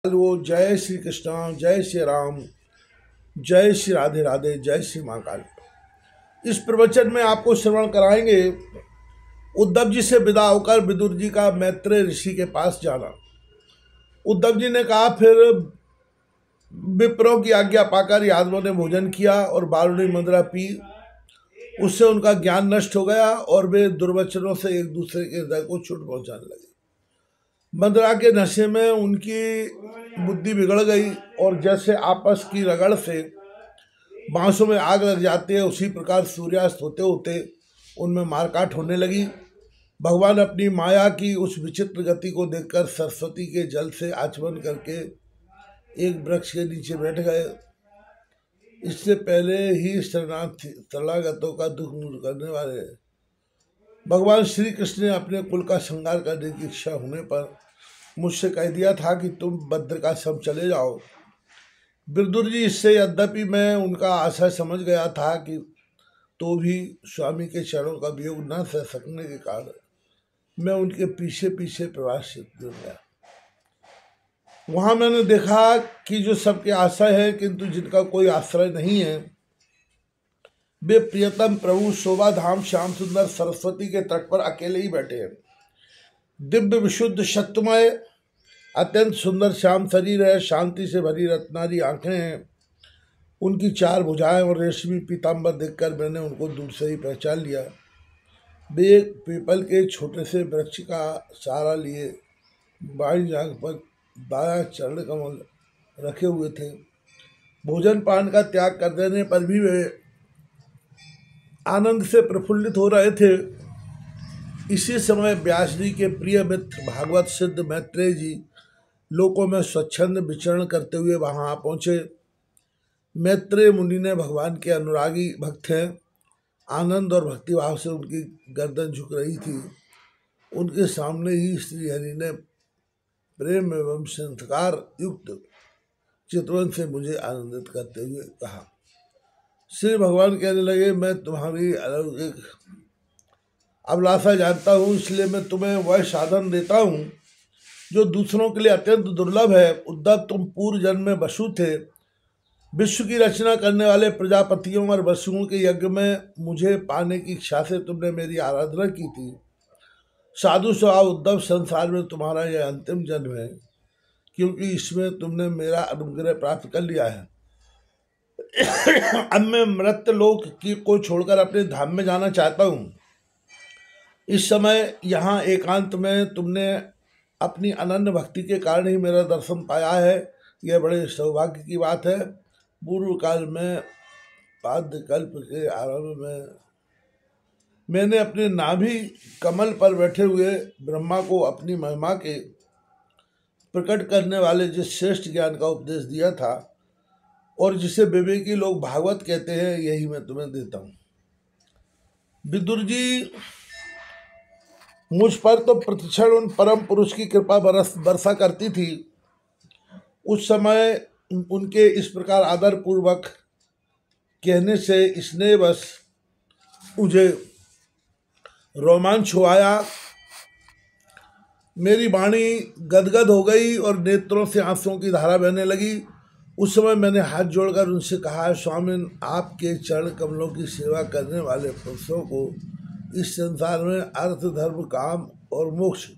वो जय श्री कृष्ण, जय श्री राम, जय श्री राधे राधे, जय श्री महाकाल। इस प्रवचन में आपको श्रवण कराएंगे उद्धव जी से विदा होकर विदुर जी का मैत्रेय ऋषि के पास जाना। उद्धव जी ने कहा, फिर विप्रों की आज्ञा पाकर यादवों ने भोजन किया और बारुणी मदिरा पी। उससे उनका ज्ञान नष्ट हो गया और वे दुर्वचनों से एक दूसरे के हृदय को चोट पहुंचाने लगे। मदिरा के नशे में उनकी बुद्धि बिगड़ गई और जैसे आपस की रगड़ से बांसों में आग लग जाती है, उसी प्रकार सूर्यास्त होते होते उनमें मारकाट होने लगी। भगवान अपनी माया की उस विचित्र गति को देखकर सरस्वती के जल से आचमन करके एक वृक्ष के नीचे बैठ गए। इससे पहले ही शरणागतों का दुख दूर करने वाले भगवान श्री कृष्ण ने अपने कुल का श्रृंगार करने की इच्छा होने पर मुझसे कह दिया था कि तुम बद्रिकाश्रम चले जाओ। विदुर जी इससे यद्यपि मैं उनका आशय समझ गया था कि तो भी स्वामी के चरणों का वियोग न सह सकने के कारण मैं उनके पीछे पीछे प्रवासित हो गया। वहां मैंने देखा कि जो सबके आशय है किंतु जिनका कोई आश्रय नहीं है, वे प्रियतम प्रभु शोभा धाम श्याम सुंदर सरस्वती के तट पर अकेले ही बैठे हैं। दिव्य विशुद्ध शक्तिमय अत्यंत सुंदर श्याम शरीर है, शांति से भरी रत्नारी आंखें हैं, उनकी चार भुजाएं और रेशमी पीताम्बर देखकर मैंने उनको दूर से ही पहचान लिया। वे एक पीपल के छोटे से वृक्ष का सहारा लिए बाईं जांघ पर दाया चरण कमल रखे हुए थे। भोजन पान का त्याग कर देने पर भी वे आनंद से प्रफुल्लित हो रहे थे। इसी समय व्यास जी के प्रिय मित्र भागवत सिद्ध मैत्रेय जी लोकों में स्वच्छंद विचरण करते हुए वहां आ पहुंचे। मैत्रेय मुनि ने भगवान के अनुरागी भक्त हैं। आनंद और भक्तिभाव से उनकी गर्दन झुक रही थी। उनके सामने ही श्री हरि ने प्रेम एवं संस्कार युक्त चितवन से मुझे आनंदित करते हुए कहा। श्री भगवान कहने लगे, मैं तुम्हारी अलौकिक अभिलाषा जानता हूँ, इसलिए मैं तुम्हें वह साधन देता हूँ जो दूसरों के लिए अत्यंत दुर्लभ है। उद्धव, तुम पूर्व जन्म में वसु थे। विश्व की रचना करने वाले प्रजापतियों और वसुओं के यज्ञ में मुझे पाने की इच्छा से तुमने मेरी आराधना की थी। साधु स्वभाव उद्धव, संसार में तुम्हारा यह अंतिम जन्म है, क्योंकि इसमें तुमने मेरा अनुग्रह प्राप्त कर लिया है। अब मैं मृत्यलोक की को छोड़कर अपने धाम में जाना चाहता हूँ। इस समय यहाँ एकांत में तुमने अपनी अनन्य भक्ति के कारण ही मेरा दर्शन पाया है। यह बड़े सौभाग्य की बात है। पूर्व काल में पाद्य कल्प के आरंभ में मैंने अपने नाभि कमल पर बैठे हुए ब्रह्मा को अपनी महिमा के प्रकट करने वाले जिस श्रेष्ठ ज्ञान का उपदेश दिया था और जिसे विवेकी लोग भागवत कहते हैं, यही मैं तुम्हें देता हूँ। विदुर जी मुझ पर तो प्रतिक्षण उन परम पुरुष की कृपा बरसा करती थी। उस समय उनके इस प्रकार आदर पूर्वक कहने से स्नेहवश मुझे रोमांच हो आया। मेरी वाणी गदगद हो गई और नेत्रों से आंसुओं की धारा बहने लगी। उस समय मैंने हाथ जोड़कर उनसे कहा, स्वामी, आपके चरण कमलों की सेवा करने वाले पुरुषों को इस संसार में अर्थ, धर्म, काम और मोक्ष,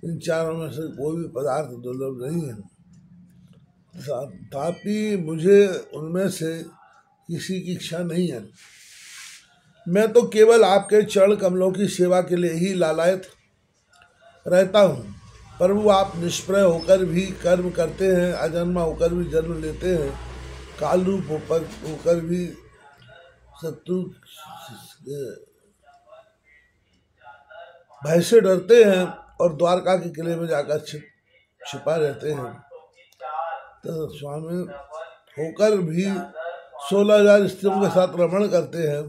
इन चारों में से कोई भी पदार्थ दुर्लभ नहीं है। तथापि मुझे उनमें से किसी की इच्छा नहीं है। मैं तो केवल आपके चरण कमलों की सेवा के लिए ही लालायत रहता हूँ। प्रभु, आप निष्प्रय होकर भी कर्म करते हैं, अजन्मा होकर भी जन्म लेते हैं, काल रूप होकर भी शत्रु भय से डरते हैं और द्वारका के किले में जाकर छिपा रहते हैं। तो स्वामी होकर भी 16,000 स्त्रियों के साथ रमण करते हैं।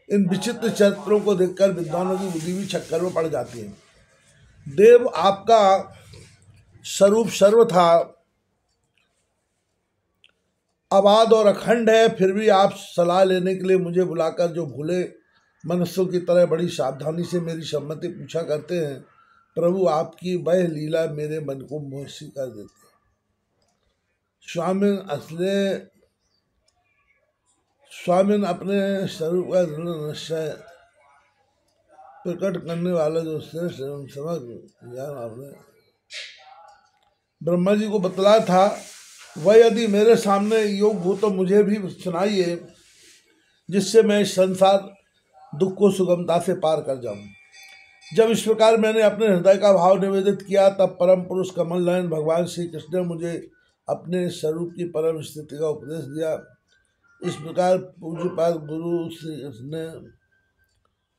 इन विचित्र चरित्रों को देखकर विद्वानों की बुद्धि भी चक्कर में पड़ जाती है। देव, आपका स्वरूप सर्व था अबाध और अखंड है, फिर भी आप सलाह लेने के लिए मुझे बुलाकर जो भूले मनुष्यों की तरह बड़ी सावधानी से मेरी सम्मति पूछा करते हैं। प्रभु, आपकी वह लीला मेरे मन को मोहित कर देती है। स्वामिन अपने स्वरूप का दृढ़ निश्चय प्रकट करने वाला जो श्रेष्ठ एवं समग्र ज्ञान आपने ब्रह्मा जी को बतलाया था, वह यदि मेरे सामने योग हो तो मुझे भी सुनाइए, जिससे मैं इस संसार दुख को सुगमता से पार कर जाऊं। जब इस प्रकार मैंने अपने हृदय का भाव निवेदित किया, तब परम पुरुष कमल नयन भगवान श्री कृष्ण ने मुझे अपने स्वरूप की परम स्थिति का उपदेश दिया। इस प्रकार पूज्यपाद गुरु श्री कृष्ण ने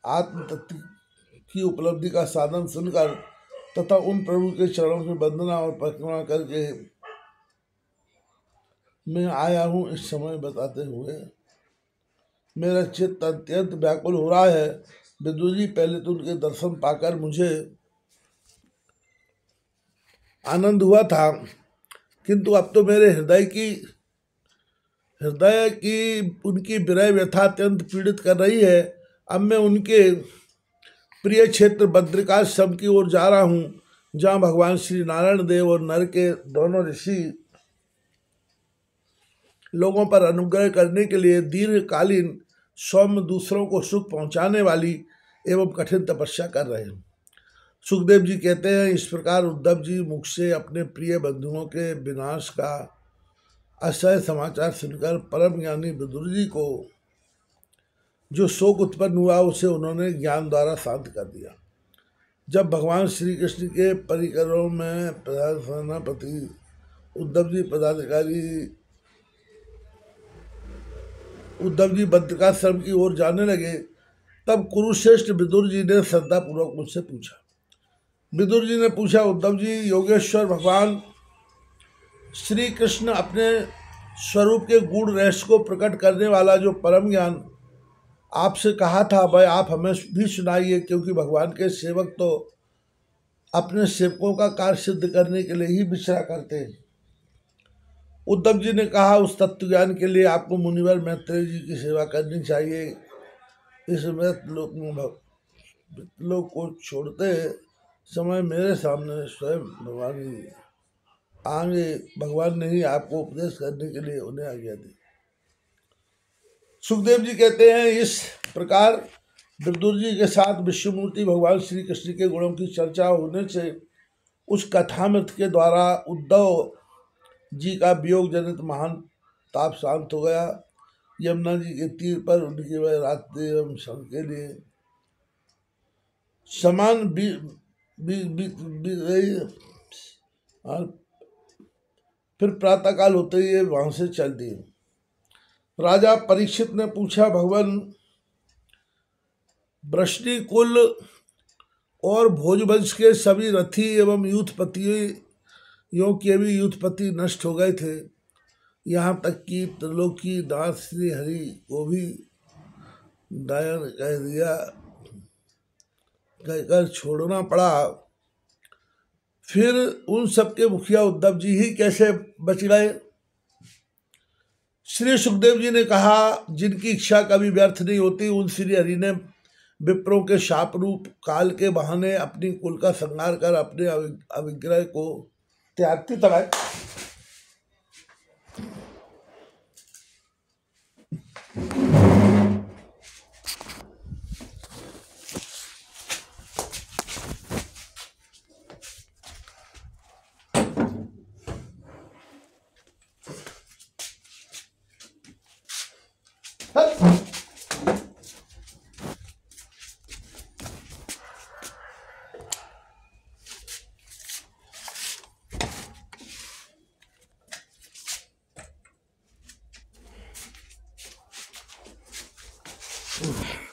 आत्म तत्व की उपलब्धि का साधन सुनकर तथा उन प्रभु के चरणों की वंदना और परिक्रमा करके मैं आया हूँ इस समय बताते हुए मेरा चित्त अत्यंत व्याकुल हो रहा है। विदुर जी, पहले तो उनके दर्शन पाकर मुझे आनंद हुआ था, किंतु अब तो मेरे हृदय की उनकी विरह व्यथा अत्यंत पीड़ित कर रही है। अब मैं उनके प्रिय क्षेत्र बद्रिकाश्रम की ओर जा रहा हूँ, जहाँ भगवान श्री नारायण देव और नर के दोनों ऋषि लोगों पर अनुग्रह करने के लिए दीर्घकालीन सौम्य दूसरों को सुख पहुँचाने वाली एवं कठिन तपस्या कर रहे हैं। सुखदेव जी कहते हैं, इस प्रकार उद्धव जी मुख से अपने प्रिय बंधुओं के विनाश का असह्य समाचार सुनकर परम ज्ञानी विदुर जी को जो शोक उत्पन्न हुआ उसे उन्होंने ज्ञान द्वारा शांत कर दिया। जब भगवान श्री कृष्ण के परिकरों में प्रधान सेनापति उद्धव जी बद्रिकाश्रम की ओर जाने लगे, तब कुरुश्रेष्ठ विदुर जी ने श्रद्धापूर्वक मुझसे पूछा। विदुर जी ने पूछा, उद्धव जी, योगेश्वर भगवान श्री कृष्ण अपने स्वरूप के गूढ़ रहस्य को प्रकट करने वाला जो परम ज्ञान आपसे कहा था, वह आप हमें भी सुनाइए, क्योंकि भगवान के सेवक तो अपने सेवकों का कार्य सिद्ध करने के लिए ही विचरा करते हैं। उद्धव जी ने कहा, उस तत्व ज्ञान के लिए आपको मुनिवर मैत्रेय जी की सेवा करनी चाहिए। इस लोग को छोड़ते समय मेरे सामने स्वयं भगवान जी आगे, भगवान ने ही आपको उपदेश करने के लिए उन्हें आज्ञा दी। सुखदेव जी कहते हैं, इस प्रकार विदुर जी के साथ विश्वमूर्ति भगवान श्री कृष्ण के गुणों की चर्चा होने से उस कथामृत के द्वारा उद्धव जी का वियोग जनित महान ताप शांत हो गया। यमुना जी के तीर पर उनकी वह रात्रि एवं क्षण के लिए समान बीत गई और फिर प्रातःकाल होते ही वहां से चल दिए। राजा परीक्षित ने पूछा, भगवान, वृष्णि कुल और भोजवंश के सभी रथी एवं यूथपतियों के भी यूथपति नष्ट हो गए थे, यहाँ तक कि त्रिलोकी नाथ श्री हरि को भी दायन कह दिया, कहकर छोड़ना पड़ा। फिर उन सबके मुखिया उद्धव जी ही कैसे बच गए? श्री सुखदेव जी ने कहा, जिनकी इच्छा कभी व्यर्थ नहीं होती, उन श्री हरि ने विप्रों के शाप रूप काल के बहाने अपनी कुल का संहार कर अपने अविग्रह को त्यागती तबाय। Oof.